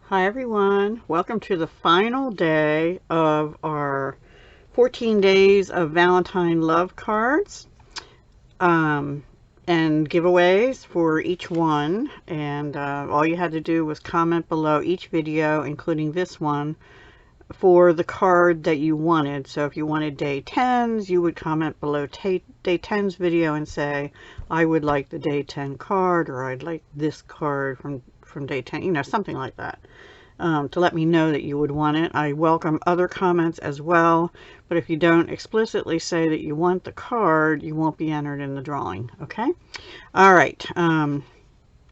Hi everyone, welcome to the final day of our 14 days of Valentine love cards and giveaways for each one. And all you had to do was comment below each video, including this one, for the card that you wanted. So if you wanted day 10s, you would comment below day 10's video and say, I would like the day 10 card, or I'd like this card from day 10, you know, something like that, to let me know that you would want it. I welcome other comments as well, but if you don't explicitly say that you want the card, you won't be entered in the drawing. Okay. All right.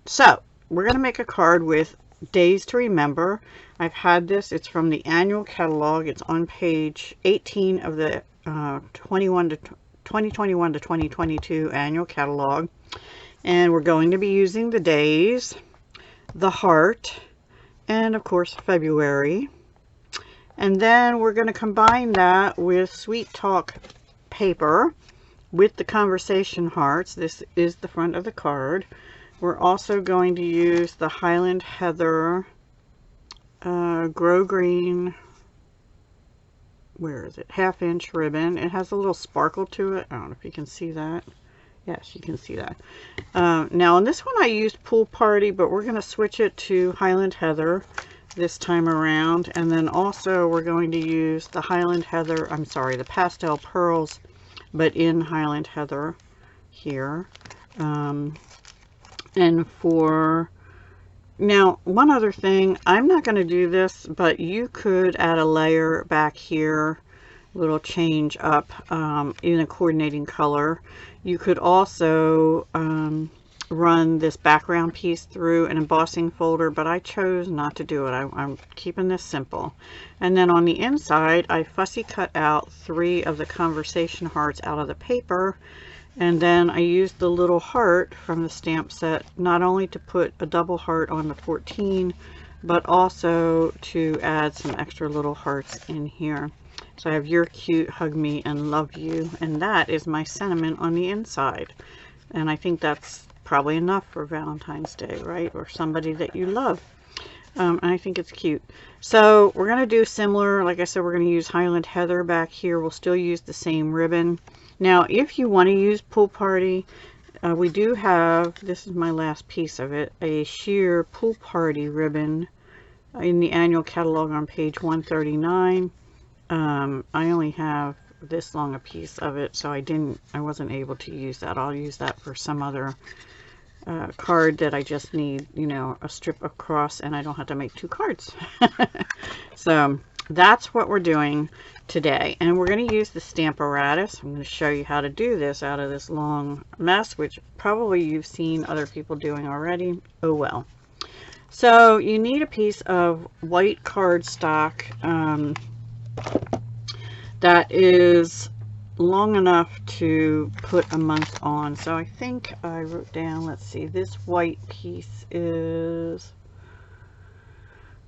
So we're going to make a card with days to remember. I've had this. It's from the annual catalog. It's on page 18 of the 2021 to 2022 annual catalog. And we're going to be using the days, the heart, and of course February. And then we're going to combine that with Sweet Talk paper with the conversation hearts. This is the front of the card. We're also going to use the Highland Heather Grow Green, where is it, 1/2 inch ribbon. It has a little sparkle to it. I don't know if you can see that. Yes, you can see that. Now on this one I used Pool Party, but we're going to switch it to Highland Heather this time around. And then also we're going to use the Highland Heather, I'm sorry, the Pastel Pearls, but in Highland Heather here. And for now, one other thing, I'm not going to do this, but you could add a layer back here, little change up in a coordinating color. You could also run this background piece through an embossing folder, but I chose not to do it. I'm keeping this simple. And then on the inside, I fussy cut out 3 of the conversation hearts out of the paper. And then I used the little heart from the stamp set, not only to put a double heart on the 14, but also to add some extra little hearts in here. So I have You're Cute, Hug Me, and Love You. And that is my sentiment on the inside. And I think that's probably enough for Valentine's Day, right? Or somebody that you love. And I think it's cute. So we're going to do similar. Like I said, we're going to use Highland Heather back here. We'll still use the same ribbon. Now, if you want to use Pool Party, we do have, this is my last piece of it, a sheer Pool Party ribbon in the annual catalog on page 139. I only have this long a piece of it, so I wasn't able to use that. I'll use that for some other card that I just need, you know, a strip across, and I don't have to make 2 cards. So that's what we're doing today, and we're going to use the Stamparatus. I'm going to show you how to do this out of this long mess, which probably you've seen other people doing already. Oh well. So you need a piece of white cardstock that is long enough to put a month on. So I think I wrote down, let's see, this white piece is,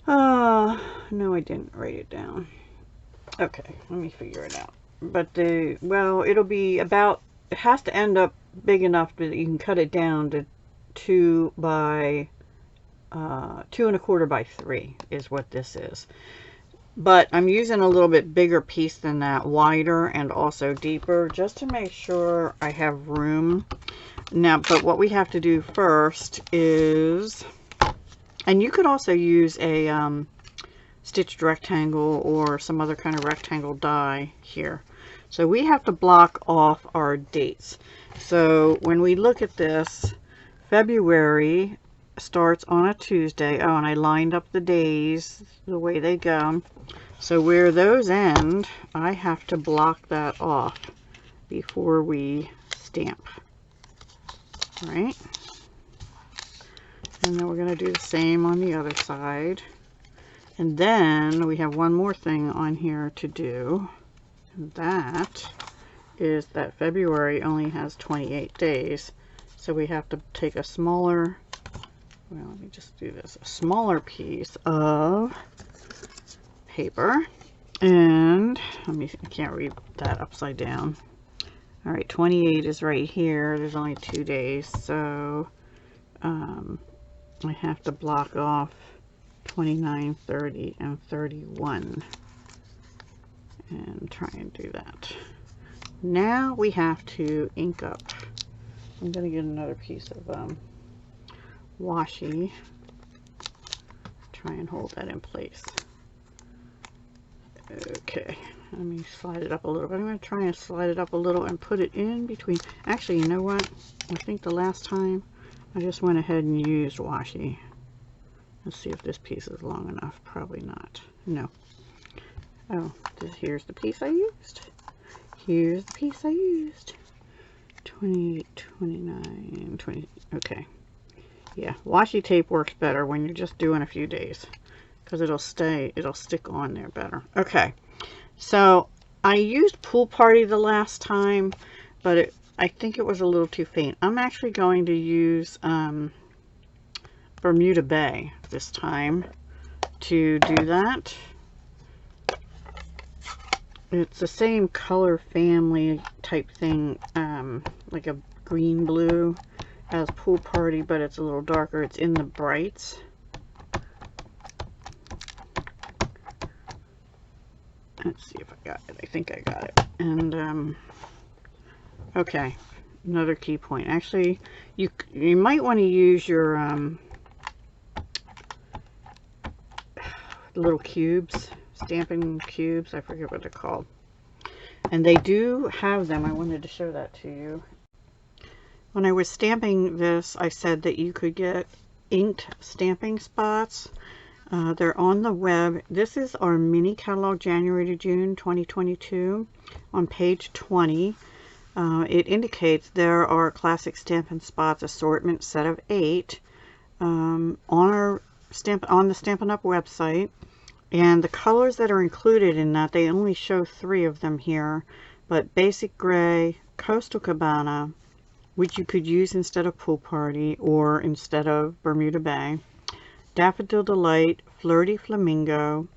no, I didn't write it down. Okay, let me figure it out. But well, it'll be about, it has to end up big enough that you can cut it down to 2 by 2 1/4 by 3 is what this is. But I'm using a little bit bigger piece than that, wider and also deeper, just to make sure I have room. Now, but what we have to do first is, and you could also use a stitched rectangle or some other kind of rectangle die here. So we have to block off our dates. So when we look at this, February starts on a Tuesday. Oh, and I lined up the days the way they go. So where those end, I have to block that off before we stamp. All right. And then we're going to do the same on the other side. And then we have one more thing on here to do. And that is that February only has 28 days. So we have to take a smaller, well, let me just do this, a smaller piece of paper. And let me, I can't read that upside down. All right, 28 is right here. There's only 2 days. So I have to block off 29, 30, and 31. And try and do that. Now we have to ink up. I'm going to get another piece of washi. Try and hold that in place. Okay, let me slide it up a little bit. I'm going to try and slide it up a little and put it in between. Actually, you know what? I think the last time I just went ahead and used washi. Let's see if this piece is long enough. Probably not. No. Oh, here's the piece I used. Here's the piece I used. 20, 29, 20. Okay. Yeah, washi tape works better when you're just doing a few days, because it'll stick on there better. Okay, so I used Pool Party the last time, but I think it was a little too faint. I'm actually going to use Bermuda Bay this time to do that. It's the same color family type thing, like a green blue as Pool Party, but it's a little darker. It's in the brights. Let's see if I got it. I think I got it. And okay, another key point. Actually, you might want to use your little cubes, stamping cubes. I forget what they're called. And they do have them. I wanted to show that to you. When I was stamping this, I said that you could get inked stamping spots. They're on the web. This is our mini catalog, January to June 2022. On page 20, it indicates there are classic Stampin' Spots assortment set of 8 on the Stampin' Up website. And the colors that are included in that, they only show 3 of them here. But Basic Gray, Coastal Cabana, which you could use instead of Pool Party or instead of Bermuda Bay. Daffodil Delight, Flirty Flamingo,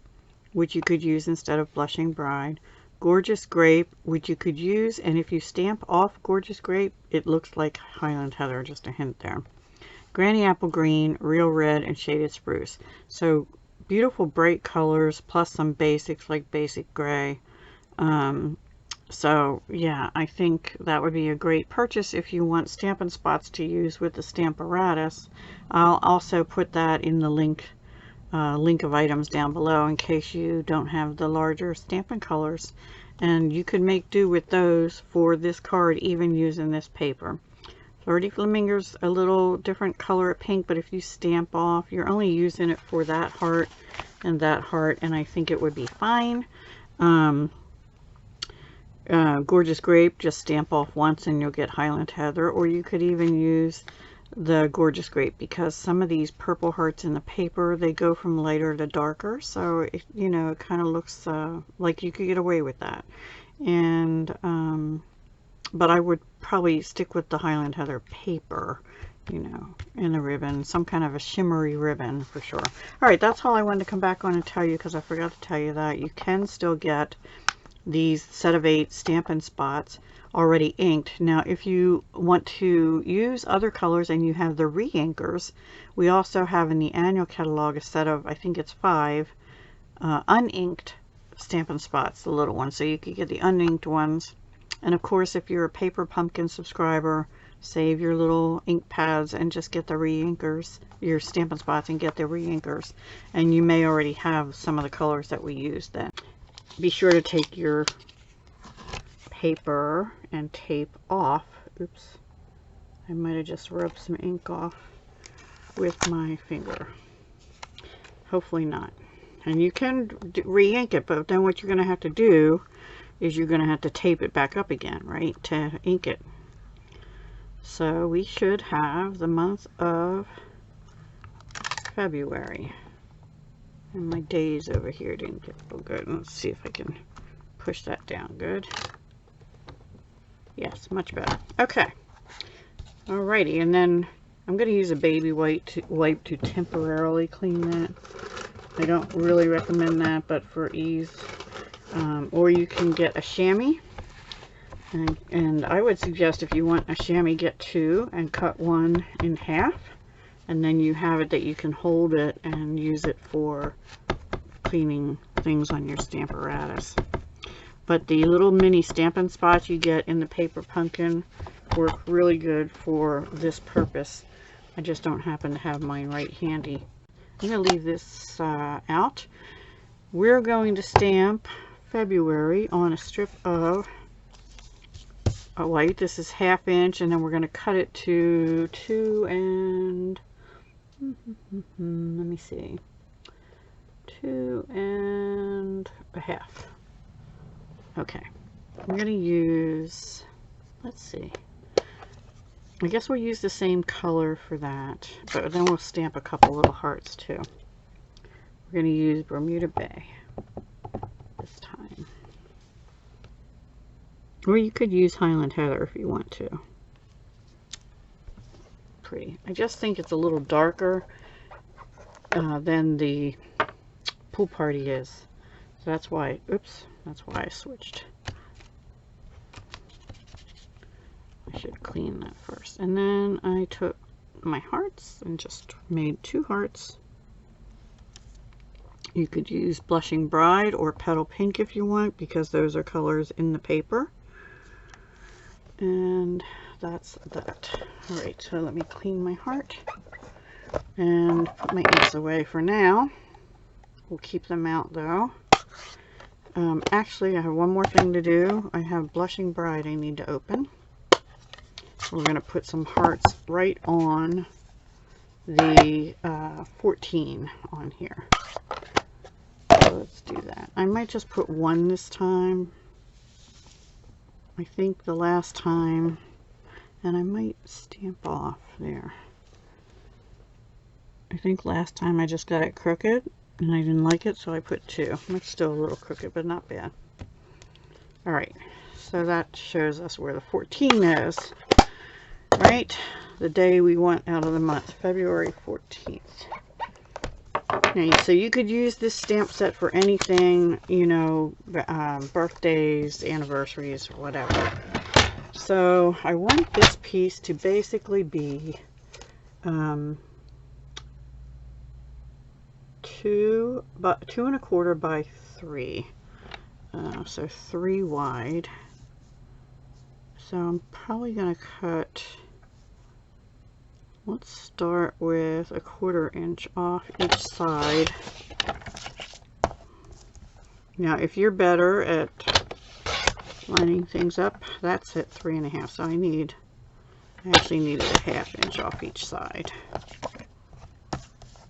which you could use instead of Blushing Bride. Gorgeous Grape, which you could use, and if you stamp off Gorgeous Grape, it looks like Highland Heather, just a hint there. Granny Apple Green, Real Red, and Shaded Spruce. So beautiful bright colors, plus some basics like Basic Gray. So yeah, I think that would be a great purchase if you want Stampin' Spots to use with the Stamparatus. I'll also put that in the link of items down below in case you don't have the larger Stampin' colors. And you could make do with those for this card, even using this paper. Flirty Flamingo's a little different color of pink, but if you stamp off, you're only using it for that heart, and I think it would be fine. Gorgeous Grape, just stamp off once and you'll get Highland Heather, or you could even use the Gorgeous Grape, because some of these purple hearts in the paper, they go from lighter to darker, so it, you know, it kind of looks like you could get away with that. And but I would probably stick with the Highland Heather paper, you know, in the ribbon, some kind of a shimmery ribbon for sure. All right, that's all I wanted to come back on and tell you, because I forgot to tell you that you can still get these set of 8 Stampin' Spots already inked. Now, if you want to use other colors and you have the re-inkers, we also have in the annual catalog a set of, I think it's 5 uninked Stampin' Spots, the little ones, so you could get the uninked ones. And of course, if you're a Paper Pumpkin subscriber, save your little ink pads and just get the re-inkers, your Stampin' Spots, and get the re-inkers. And you may already have some of the colors that we used then. Be sure to take your paper and tape off. Oops, I might have just rubbed some ink off with my finger. Hopefully not. And you can re-ink it, but then what you're going to have to do is you're going to have to tape it back up again, right, to ink it. So we should have the month of February. And my days over here didn't get so good. Let's see if I can push that down. Good. Yes, much better. Okay. Alrighty, and then I'm going to use a baby wipe to temporarily clean that. I don't really recommend that, but for ease. Or you can get a chamois. And I would suggest if you want a chamois, get 2 and cut one in half. and then you have it that you can hold it and use it for cleaning things on your Stamparatus. But the little mini Stampin' spots you get in the paper pumpkin work really good for this purpose. I just don't happen to have mine right handy. I'm going to leave this out. We're going to stamp February on a strip of white. This is 1/2 inch, and then we're going to cut it to 2 and let me see, 2 1/2. Okay, I'm going to use, let's see, I guess we'll use the same color for that, but then we'll stamp a couple little hearts too. We're going to use Bermuda Bay this time. Or you could use Highland Heather if you want to. Pretty. I just think it's a little darker than the Pool Party is. So that's why, oops, that's why I switched. I should clean that first. And then I took my hearts and just made 2 hearts. You could use Blushing Bride or Petal Pink if you want, because those are colors in the paper. And that's that. Alright, so let me clean my heart and put my inks away for now. We'll keep them out though. Actually, I have one more thing to do. I have Blushing Bride I need to open. We're going to put some hearts right on the 14 on here. So let's do that. I might just put 1 this time. I think the last time, and I might stamp off there. I think last time I just got it crooked and I didn't like it, so I put 2. It's still a little crooked, but not bad. Alright, so that shows us where the 14 is. Right? The day we want out of the month, February 14th. Okay, so you could use this stamp set for anything, you know, birthdays, anniversaries, whatever. So I want this piece to basically be 2 1/4 by 3. So 3 wide. So I'm probably going to cut, let's start with 1/4 inch off each side. Now if you're better at lining things up, that's at 3 1/2. So I actually needed 1/2 inch off each side,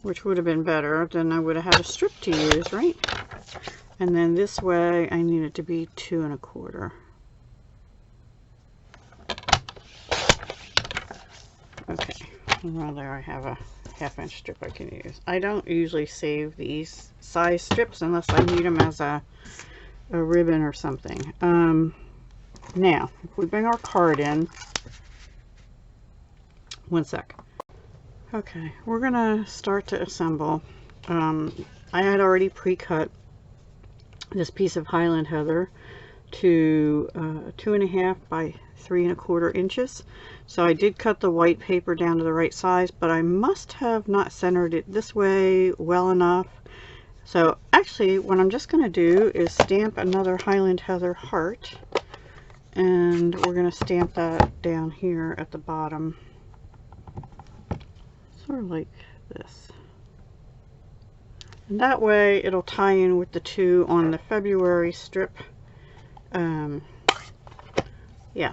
which would have been better. Then I would have had a strip to use, right? And then this way I need it to be 2 1/4. Okay, well there I have a 1/2 inch strip I can use. I don't usually save these size strips unless I need them as a ribbon or something. Now, if we bring our card in, one sec. Okay, we're gonna start to assemble. I had already pre-cut this piece of Highland Heather to 2 1/2 by 3 1/4 inches. So I did cut the white paper down to the right size, but I must have not centered it this way well enough. So actually what I'm just going to do is stamp another Highland Heather heart, and we're going to stamp that down here at the bottom, sort of like this. And that way it'll tie in with the 2 on the February strip. Yeah.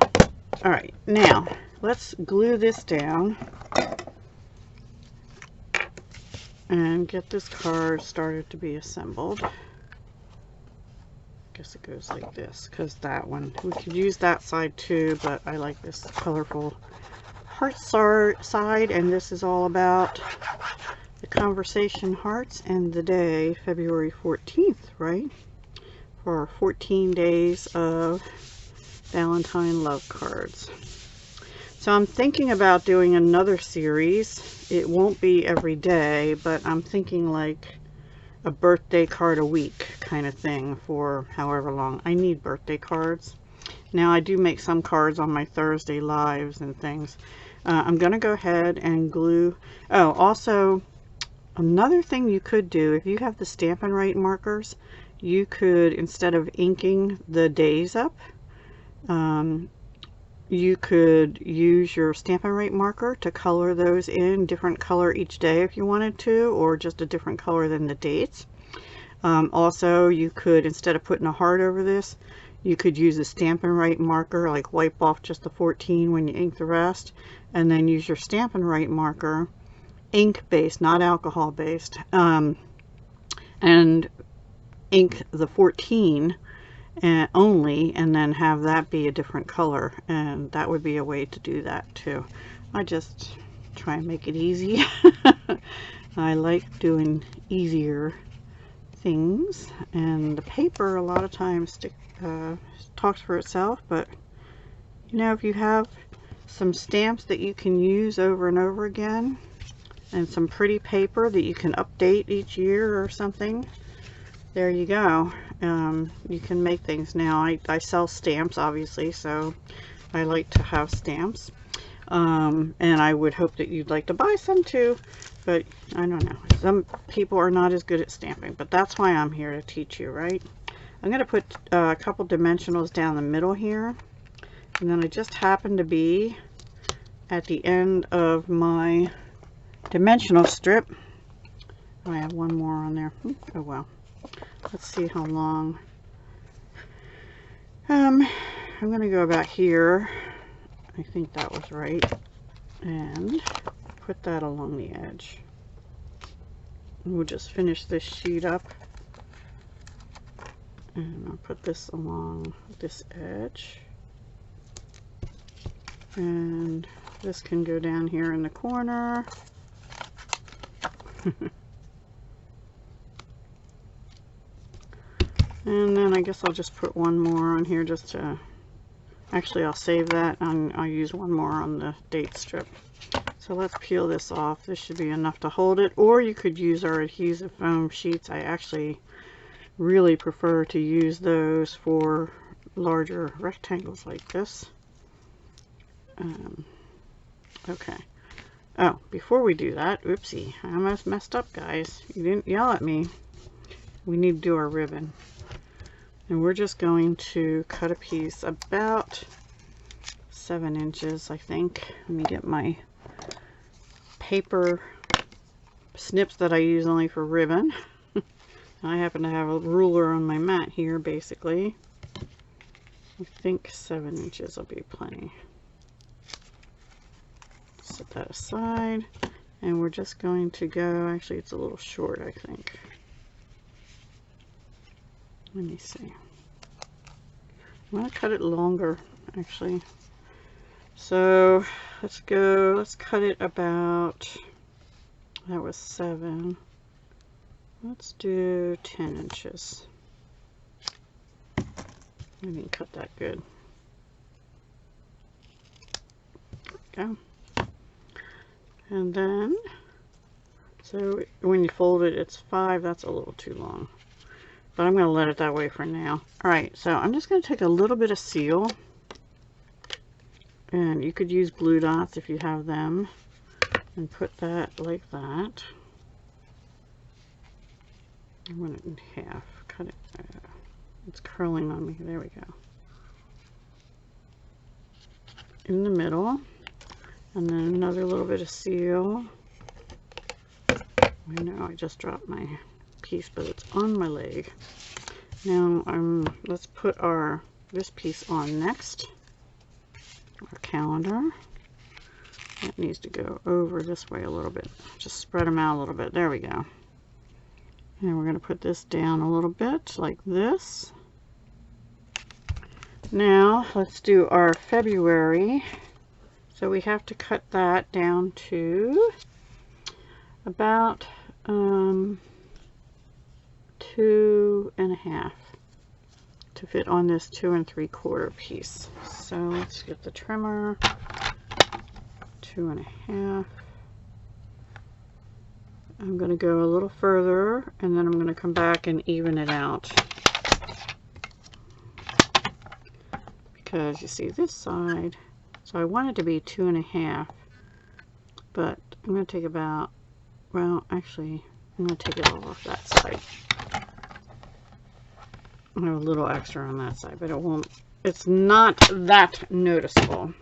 Alright, now let's glue this down and get this card started to be assembled. I guess it goes like this, because that one, we could use that side too, but I like this colorful heart side, and this is all about the conversation hearts and the day, February 14th, right? For our 14 days of Valentine love cards. So I'm thinking about doing another series. It won't be every day, but I'm thinking like a birthday card a week kind of thing for however long. I need birthday cards. Now I do make some cards on my Thursday lives and things. I'm going to go ahead and glue. Oh, also, another thing you could do, if you have the Stampin' Right markers, you could, instead of inking the days up, you could use your Stampin' Right marker to color those in different color each day if you wanted to, or just a different color than the dates. Also, you could, instead of putting a heart over this, you could use a Stampin' Right marker, like wipe off just the 14 when you ink the rest, and then use your Stampin' Right marker, ink based, not alcohol based, and ink the 14 only, and then have that be a different color, and that would be a way to do that too. I just try and make it easy. I like doing easier things, and the paper a lot of times talks for itself, but you know, if you have some stamps that you can use over and over again, and some pretty paper that you can update each year or something, there you go. You can make things. Now I sell stamps, obviously, so I like to have stamps, and I would hope that you'd like to buy some too, but I don't know, some people are not as good at stamping, but that's why I'm here to teach you, right? I'm going to put a couple dimensionals down the middle here, and then I just happen to be at the end of my dimensional strip. I have one more on there. Oh well. Let's see how long. I'm going to go about here. I think that was right. And put that along the edge. We'll just finish this sheet up. And I'll put this along this edge. And this can go down here in the corner. And then I guess I'll just put one more on here just to, actually I'll save that and I'll use one more on the date strip. So let's peel this off. This should be enough to hold it, or you could use our adhesive foam sheets. I actually really prefer to use those for larger rectangles like this. Okay. Oh, before we do that, oopsie, I almost messed up, guys. You didn't yell at me. We need to do our ribbon. And we're just going to cut a piece about 7 inches, I think. Let me get my paper snips that I use only for ribbon. I happen to have a ruler on my mat here, basically. I think 7 inches will be plenty. Set that aside. And we're just going to go, actually it's a little short, I think. Let me see. I'm going to cut it longer, actually. So let's go, let's cut it about, that was 7. Let's do 10 inches. I didn't cut that good. There we go. And then, so when you fold it, it's 5. That's a little too long. But I'm going to let it that way for now. Alright, so I'm just going to take a little bit of seal. And you could use glue dots if you have them. And put that like that. I want it in half. Cut it. It's curling on me. There we go. In the middle. And then another little bit of seal. I know I just dropped my piece, but it's on my leg. Now let's put this piece on next. Our calendar. That needs to go over this way a little bit. Just spread them out a little bit. There we go. And we're going to put this down a little bit like this. Now let's do our February. So we have to cut that down to about 2.5 to fit on this 2 3/4 piece. So let's get the trimmer. 2.5. I'm going to go a little further, and then I'm going to come back and even it out, because you see this side, so I want it to be 2.5, but I'm going to take about, well, actually, I'm going to take it all off that side. I have a little extra on that side, but it won't, it's not that noticeable.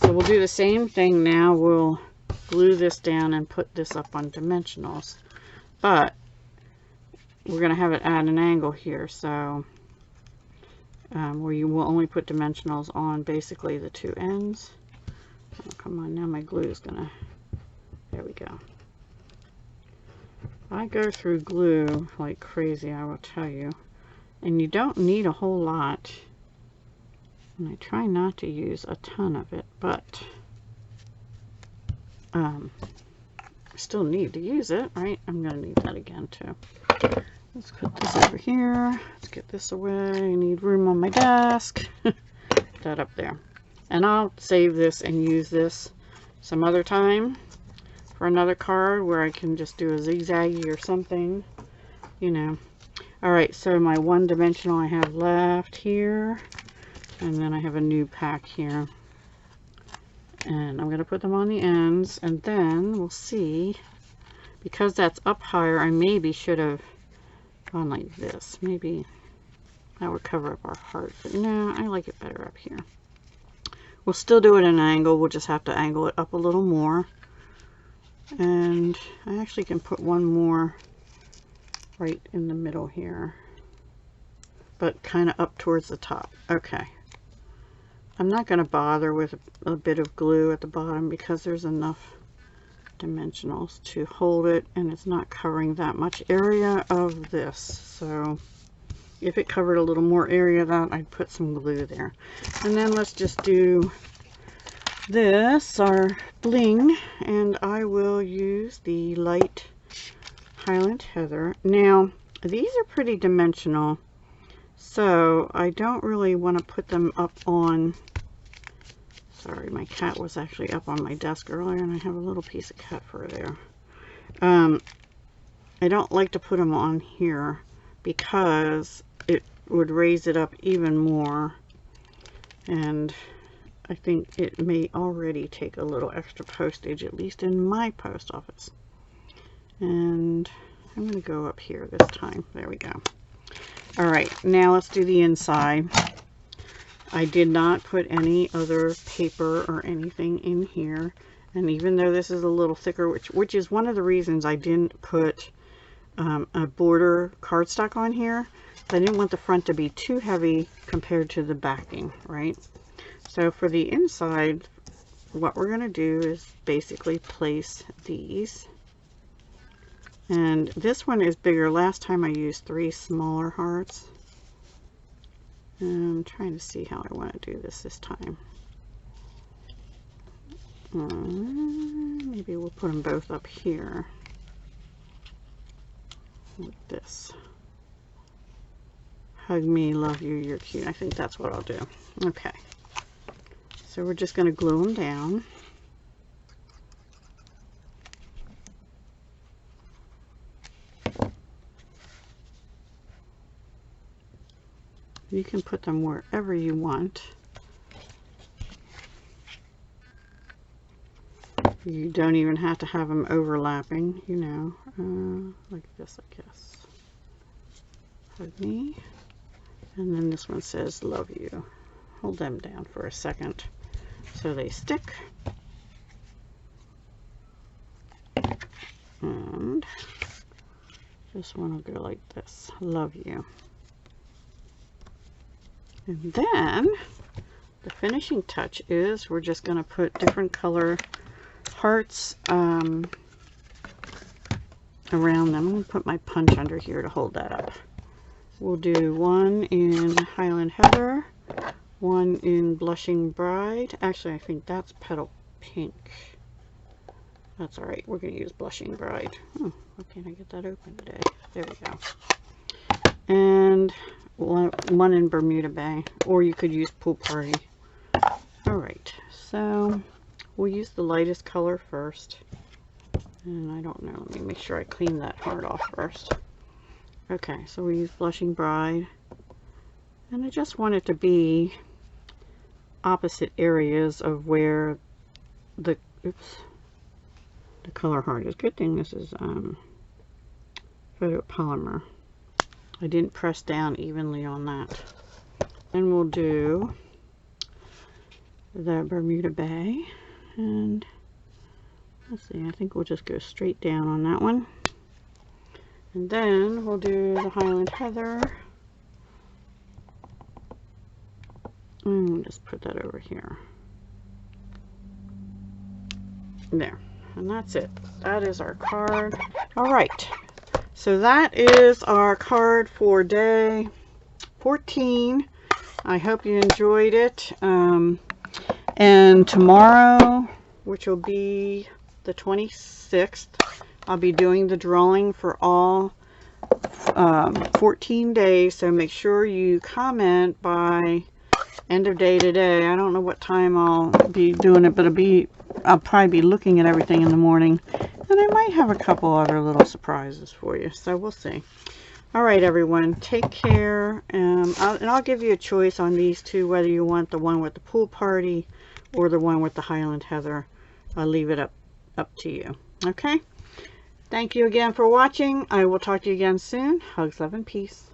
So we'll do the same thing now. We'll glue this down and put this up on dimensionals, but we're going to have it at an angle here, so where you will only put dimensionals on basically the two ends. Oh, come on, now my glue is gonna, there we go. I go through glue like crazy, I will tell you, and you don't need a whole lot, and I try not to use a ton of it, but I still need to use it, right? I'm gonna need that again too. Let's put this over here. Let's get this away. I need room on my desk. That up there. And I'll save this and use this some other time for another card where I can just do a zigzaggy or something, you know. Alright, so my one dimensional I have left here. And then I have a new pack here. And I'm going to put them on the ends. And then we'll see. Because that's up higher, I maybe should have gone like this. Maybe that would cover up our heart, but no, I like it better up here. We'll still do it at an angle, we'll just have to angle it up a little more. And I actually can put one more right in the middle here, but kind of up towards the top. Okay, I'm not going to bother with a bit of glue at the bottom because there's enough dimensionals to hold it, and it's not covering that much area of this. So if it covered a little more area, that I'd put some glue there. And then let's just do this, our bling, and I will use the light Highland Heather. Now these are pretty dimensional, so I don't really want to put them up on, sorry, my cat was actually up on my desk earlier and I have a little piece of cat fur there. I don't like to put them on here because it would raise it up even more, and I think it may already take a little extra postage, at least in my post office. And I'm going to go up here this time. There we go. Alright, now let's do the inside. I did not put any other paper or anything in here, and even though this is a little thicker, which is one of the reasons I didn't put a border cardstock on here. I didn't want the front to be too heavy compared to the backing, right? So for the inside, what we're going to do is basically place these. And this one is bigger. Last time I used 3 smaller hearts. I'm trying to see how I want to do this time. Maybe we'll put them both up here. Like this. Hug me, love you, you're cute. I think that's what I'll do. Okay. So we're just going to glue them down. You can put them wherever you want. You don't even have to have them overlapping, you know, like this, I guess. Hug me. And then this one says, love you. Hold them down for a second so they stick. And this one will go like this, love you. And then the finishing touch is we're just going to put different color hearts around them. I'm going to put my punch under here to hold that up. We'll do one in Highland Heather, one in Blushing Bride. Actually, I think that's Petal Pink. That's alright, we're going to use Blushing Bride. Oh, why can't I get that open today? There we go. And one in Bermuda Bay, or you could use Pool Party. Alright, so we'll use the lightest color first. And I don't know, let me make sure I clean that heart off first. Okay, so we use Blushing Bride. And I just want it to be opposite areas of where the, oops, the color heart is. Good thing this is photopolymer. I didn't press down evenly on that. Then we'll do the Bermuda Bay, and let's see, I think we'll just go straight down on that one. And then we'll do the Highland Heather. And we'll just put that over here. There. And that's it. That is our card. Alright. So that is our card for day 14. I hope you enjoyed it. And tomorrow, which will be the 26th, I'll be doing the drawing for all 14 days. So make sure you comment by end of day today. I don't know what time I'll be doing it, but I'll probably be looking at everything in the morning. And I might have a couple other little surprises for you. So we'll see. All right, everyone. Take care. And I'll give you a choice on these two, whether you want the one with the pool party or the one with the Highland Heather. I'll leave it up to you. Okay? Thank you again for watching. I will talk to you again soon. Hugs, love, and peace.